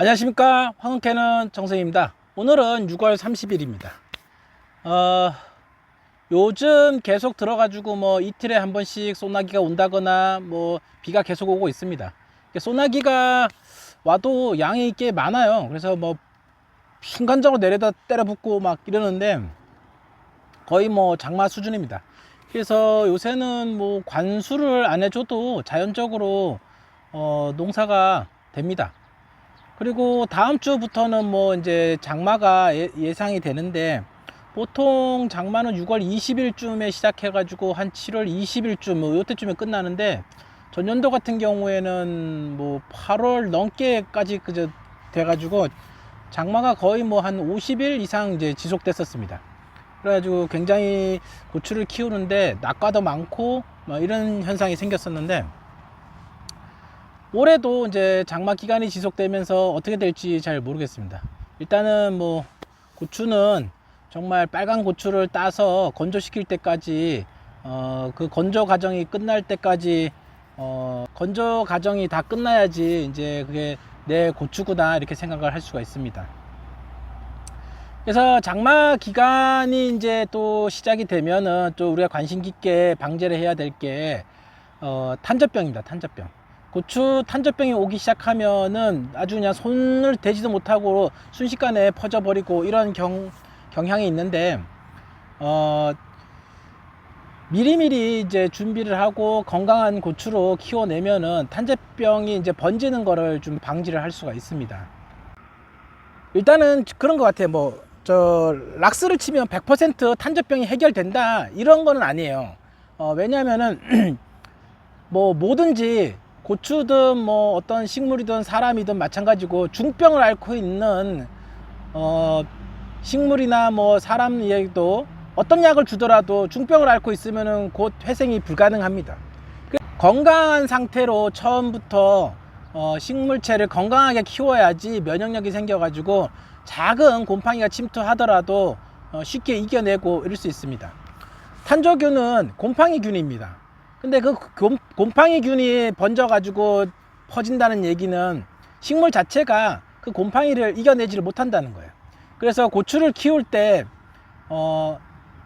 안녕하십니까, 황은캐는 정성입니다. 오늘은 6월 30일입니다. 요즘 계속 들어가지고 뭐 이틀에 한 번씩 소나기가 온다거나 뭐 비가 계속 오고 있습니다. 소나기가 와도 양이 꽤 많아요. 그래서 뭐 순간적으로 내려다 때려붓고 막 이러는데 거의 뭐 장마 수준입니다. 그래서 요새는 뭐 관수를 안 해줘도 자연적으로 농사가 됩니다. 그리고 다음 주부터는 뭐 이제 장마가 예상이 되는데, 보통 장마는 6월 20일쯤에 시작해가지고 한 7월 20일쯤 뭐 요때쯤에 끝나는데, 전년도 같은 경우에는 뭐 8월 넘게까지 그저 돼가지고 장마가 거의 뭐 한 50일 이상 이제 지속됐었습니다. 그래가지고 굉장히 고추를 키우는데 낙과도 많고 뭐 이런 현상이 생겼었는데, 올해도 이제 장마 기간이 지속되면서 어떻게 될지 잘 모르겠습니다. 일단은 뭐 고추는 정말 빨간 고추를 따서 건조시킬 때까지 그 건조 과정이 끝날 때까지 건조 과정이 다 끝나야지 이제 그게 내 고추구나 이렇게 생각을 할 수가 있습니다. 그래서 장마 기간이 이제 또 시작이 되면은 또 우리가 관심 깊게 방제를 해야 될 게 탄저병입니다. 탄저병. 고추 탄저병이 오기 시작하면은 아주 그냥 손을 대지도 못하고 순식간에 퍼져버리고 이런 경향이 있는데, 미리미리 이제 준비를 하고 건강한 고추로 키워내면은 탄저병이 이제 번지는 거를 좀 방지를 할 수가 있습니다. 일단은 그런 것 같아요. 뭐 락스를 치면 100% 탄저병이 해결된다 이런 거는 아니에요. 왜냐면은 뭐 뭐든지 고추든 뭐 어떤 식물이든 사람이든 마찬가지고 중병을 앓고 있는 식물이나 뭐 사람에게도 어떤 약을 주더라도 중병을 앓고 있으면은 곧 회생이 불가능합니다. 건강한 상태로 처음부터 식물체를 건강하게 키워야지 면역력이 생겨가지고 작은 곰팡이가 침투하더라도 쉽게 이겨내고 이럴 수 있습니다. 탄저균은 곰팡이균입니다. 근데 그 곰팡이균이 번져가지고 퍼진다는 얘기는 식물 자체가 그 곰팡이를 이겨내지를 못한다는 거예요. 그래서 고추를 키울 때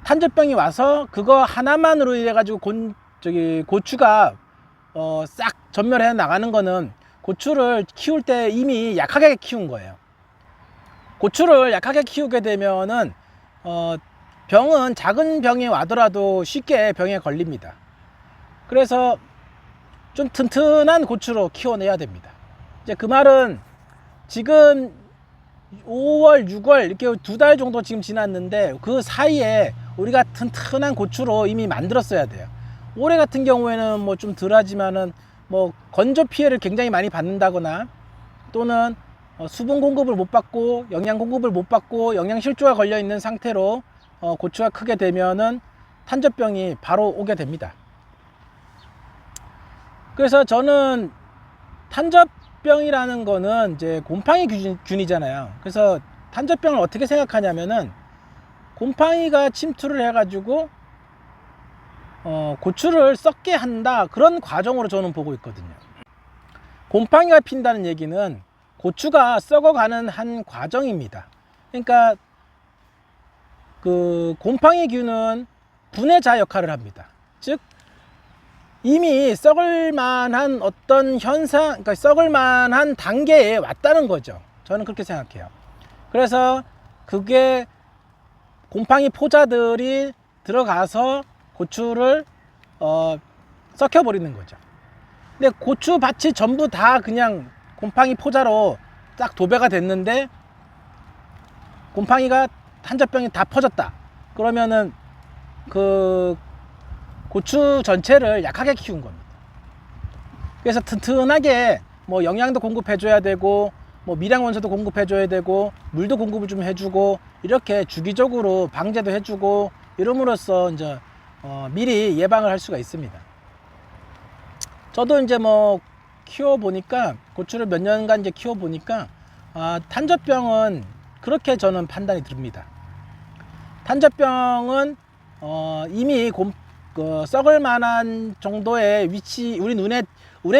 탄저병이 와서 그거 하나만으로 인해 가지고 고추가 싹 전멸해 나가는 거는 고추를 키울 때 이미 약하게 키운 거예요. 고추를 약하게 키우게 되면은 병은 작은 병이 와더라도 쉽게 병에 걸립니다. 그래서 좀 튼튼한 고추로 키워내야 됩니다. 이제 그 말은 지금 5월, 6월 이렇게 2달 정도 지금 지났는데 그 사이에 우리가 튼튼한 고추로 이미 만들었어야 돼요. 올해 같은 경우에는 뭐 좀 덜하지만은 뭐 건조 피해를 굉장히 많이 받는다거나 또는 수분 공급을 못 받고 영양 공급을 못 받고 영양 실조가 걸려 있는 상태로 고추가 크게 되면은 탄저병이 바로 오게 됩니다. 그래서 저는 탄저병이라는 거는 이제 곰팡이 균이잖아요. 그래서 탄저병을 어떻게 생각하냐면은 곰팡이가 침투를 해가지고 고추를 썩게 한다, 그런 과정으로 저는 보고 있거든요. 곰팡이가 핀다는 얘기는 고추가 썩어가는 한 과정입니다. 그러니까 그 곰팡이균은 분해자 역할을 합니다. 즉 이미 썩을 만한 어떤 현상, 그러니까 썩을 만한 단계에 왔다는 거죠. 저는 그렇게 생각해요. 그래서 그게 곰팡이 포자들이 들어가서 고추를 썩혀버리는 거죠. 근데 고추 밭이 전부 다 그냥 곰팡이 포자로 딱 도배가 됐는데 곰팡이가 탄저병이 다 퍼졌다. 그러면은 그 고추 전체를 약하게 키운 겁니다. 그래서 튼튼하게 뭐 영양도 공급해줘야 되고 뭐 미량 원소도 공급해줘야 되고 물도 공급을 좀 해주고 이렇게 주기적으로 방제도 해주고 이름으로써 이제 미리 예방을 할 수가 있습니다. 저도 이제 뭐 키워보니까 고추를 몇 년간 이제 키워보니까 탄저병은 그렇게 저는 판단이 듭니다. 탄저병은 이미 썩을 만한 정도의 위치, 우리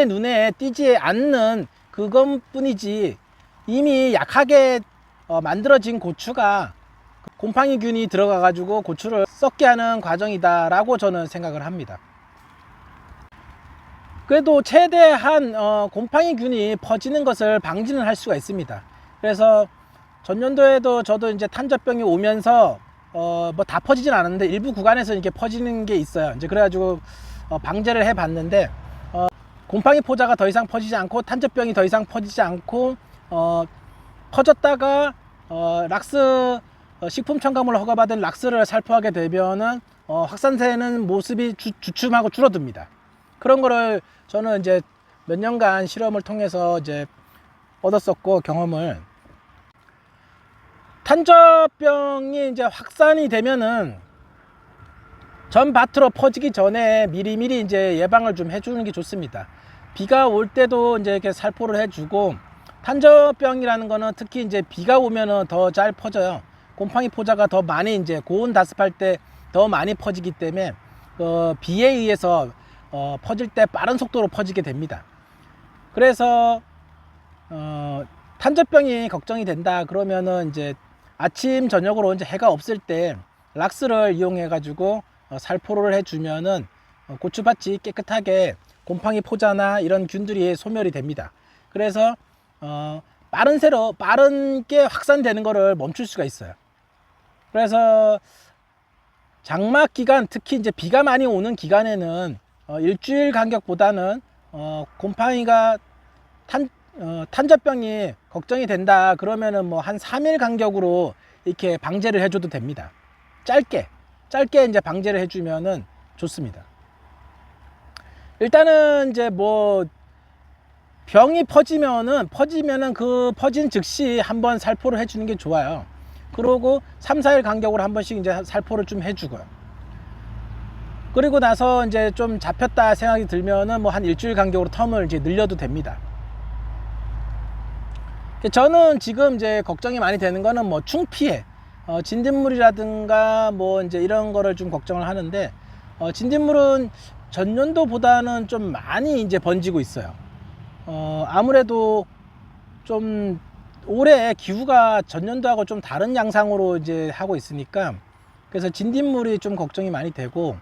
눈에 띄지 않는 그것뿐이지 이미 약하게 만들어진 고추가 곰팡이균이 들어가 가지고 고추를 썩게 하는 과정이다 라고 저는 생각을 합니다. 그래도 최대한 곰팡이균이 퍼지는 것을 방지는 할 수가 있습니다. 그래서 전년도에도 저도 이제 탄저병이 오면서 뭐 다 퍼지진 않았는데 일부 구간에서 이렇게 퍼지는 게 있어요. 이제 그래가지고 방제를 해 봤는데 곰팡이 포자가 더 이상 퍼지지 않고 탄저병이 더 이상 퍼지지 않고 퍼졌다가 락스 식품 첨가물 허가받은 락스를 살포하게 되면은 확산되는 모습이 주춤하고 줄어듭니다. 그런 거를 저는 이제 몇 년간 실험을 통해서 이제 얻었었고 경험을. 탄저병이 이제 확산이 되면은 전 밭으로 퍼지기 전에 미리미리 이제 예방을 좀 해주는 게 좋습니다. 비가 올 때도 이제 이렇게 살포를 해주고, 탄저병이라는 거는 특히 이제 비가 오면은 더 잘 퍼져요. 곰팡이 포자가 더 많이 이제 고온 다습할 때 더 많이 퍼지기 때문에 비에 의해서 퍼질 때 빠른 속도로 퍼지게 됩니다. 그래서 탄저병이 걱정이 된다 그러면은 이제 아침 저녁으로 이제 해가 없을 때 락스를 이용해 가지고 살포를 해주면은 고추밭이 깨끗하게 곰팡이 포자나 이런 균들이 소멸이 됩니다. 그래서 빠르게 확산되는 것을 멈출 수가 있어요. 그래서 장마 기간, 특히 이제 비가 많이 오는 기간에는 일주일 간격보다는 곰팡이가 탄저병이 걱정이 된다 그러면은 뭐 한 3일 간격으로 이렇게 방제를 해줘도 됩니다. 짧게 이제 방제를 해주면은 좋습니다. 일단은 이제 뭐 병이 퍼지면은 그 퍼진 즉시 한번 살포를 해주는 게 좋아요. 그러고 3, 4일 간격으로 한 번씩 이제 살포를 좀 해주고요. 그리고 나서 이제 좀 잡혔다 생각이 들면은 뭐 한 일주일 간격으로 텀을 이제 늘려도 됩니다. 저는 지금 이제 걱정이 많이 되는 거는 뭐 충피해, 진딧물이라든가 뭐 이제 이런 거를 좀 걱정을 하는데, 진딧물은 전년도보다는 좀 많이 이제 번지고 있어요. 아무래도 좀 올해 기후가 전년도하고 좀 다른 양상으로 이제 하고 있으니까, 그래서 진딧물이 좀 걱정이 많이 되고,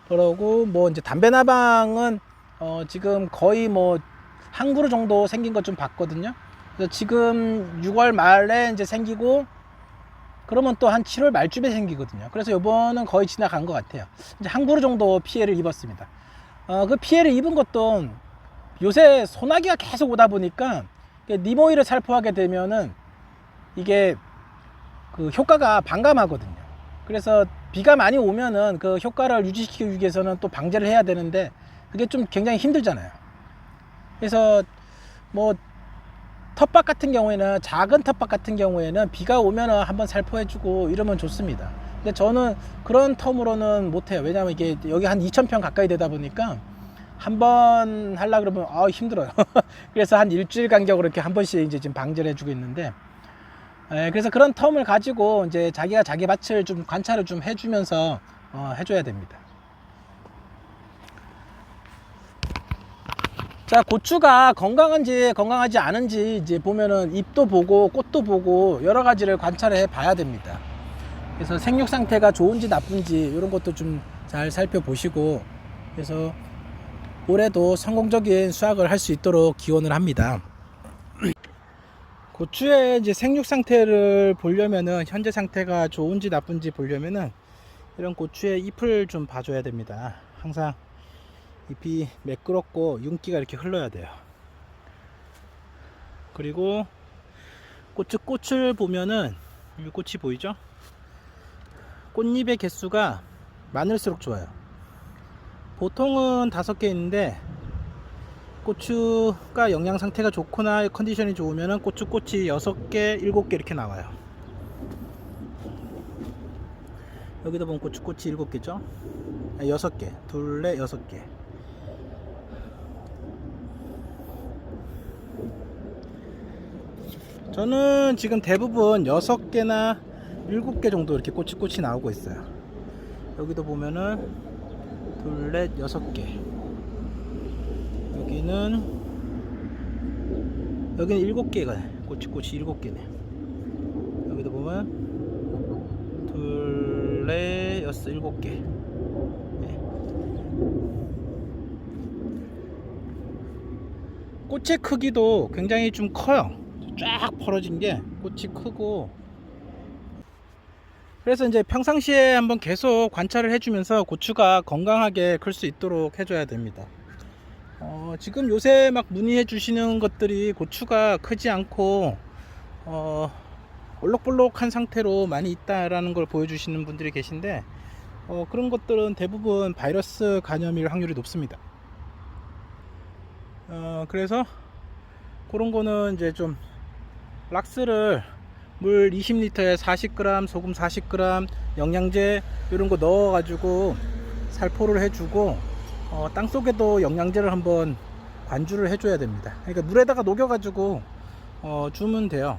그러고 뭐 이제 담배나방은 지금 거의 뭐 한 그루 정도 생긴 것 좀 봤거든요. 그래서 지금 6월 말에 이제 생기고, 그러면 또 한 7월 말쯤에 생기거든요. 그래서 이번은 거의 지나간 것 같아요. 이제 한 그루 정도 피해를 입었습니다. 그 피해를 입은 것도 요새 소나기가 계속 오다 보니까 니모일을 살포하게 되면은 이게 그 효과가 반감하거든요. 그래서 비가 많이 오면은 그 효과를 유지시키기 위해서는 또 방제를 해야 되는데 그게 좀 굉장히 힘들잖아요. 그래서 뭐 텃밭 같은 경우에는, 작은 텃밭 같은 경우에는 비가 오면은 한번 살포해주고 이러면 좋습니다. 근데 저는 그런 텀으로는 못해요. 왜냐면 이게 여기 한 2,000평 가까이 되다 보니까 한번 하려 그러면 힘들어요. 그래서 한 일주일 간격으로 이렇게 한 번씩 이제 지금 방제를 해주고 있는데, 그래서 그런 텀을 가지고 이제 자기가 자기 밭을 좀 관찰을 좀 해주면서 해줘야 됩니다. 자, 고추가 건강한지 건강하지 않은지 이제 보면은 잎도 보고 꽃도 보고 여러 가지를 관찰해 봐야 됩니다. 그래서 생육 상태가 좋은지 나쁜지 이런 것도 좀 잘 살펴보시고, 그래서 올해도 성공적인 수확을 할 수 있도록 기원을 합니다. 고추의 이제 생육 상태를 보려면은, 현재 상태가 좋은지 나쁜지 보려면은 이런 고추의 잎을 좀 봐줘야 됩니다. 항상 잎이 매끄럽고 윤기가 이렇게 흘러야 돼요. 그리고 꽃을 보면은, 이 꽃이 보이죠? 꽃잎의 개수가 많을수록 좋아요. 보통은 5개 있는데, 고추가 영양 상태가 좋거나 컨디션이 좋으면 꽃이 6개, 7개 이렇게 나와요. 여기도 보면 꽃이 7개죠? 6개, 둘레 6개. 저는 지금 대부분 6개나 7개 정도 이렇게 꽃이 나오고 있어요. 여기도 보면은 둘레 6개, 여기는 여기는 7개가 꽃이 7개네. 여기도 보면 둘, 넷, 여섯, 7개. 꽃의 크기도 굉장히 좀 커요. 쫙 벌어진 게 꽃이 크고, 그래서 이제 평상시에 한번 계속 관찰을 해주면서 고추가 건강하게 클 수 있도록 해줘야 됩니다. 지금 요새 막 문의해 주시는 것들이 고추가 크지 않고 올록볼록한 상태로 많이 있다라는 걸 보여주시는 분들이 계신데, 그런 것들은 대부분 바이러스 감염일 확률이 높습니다. 그래서 그런 거는 이제 좀 락스를 물 20리터에 40g, 소금 40g, 영양제 이런 거 넣어 가지고 살포를 해주고, 땅속에도 영양제를 한번 관주를 해줘야 됩니다. 그러니까 물에다가 녹여 가지고 주면 돼요.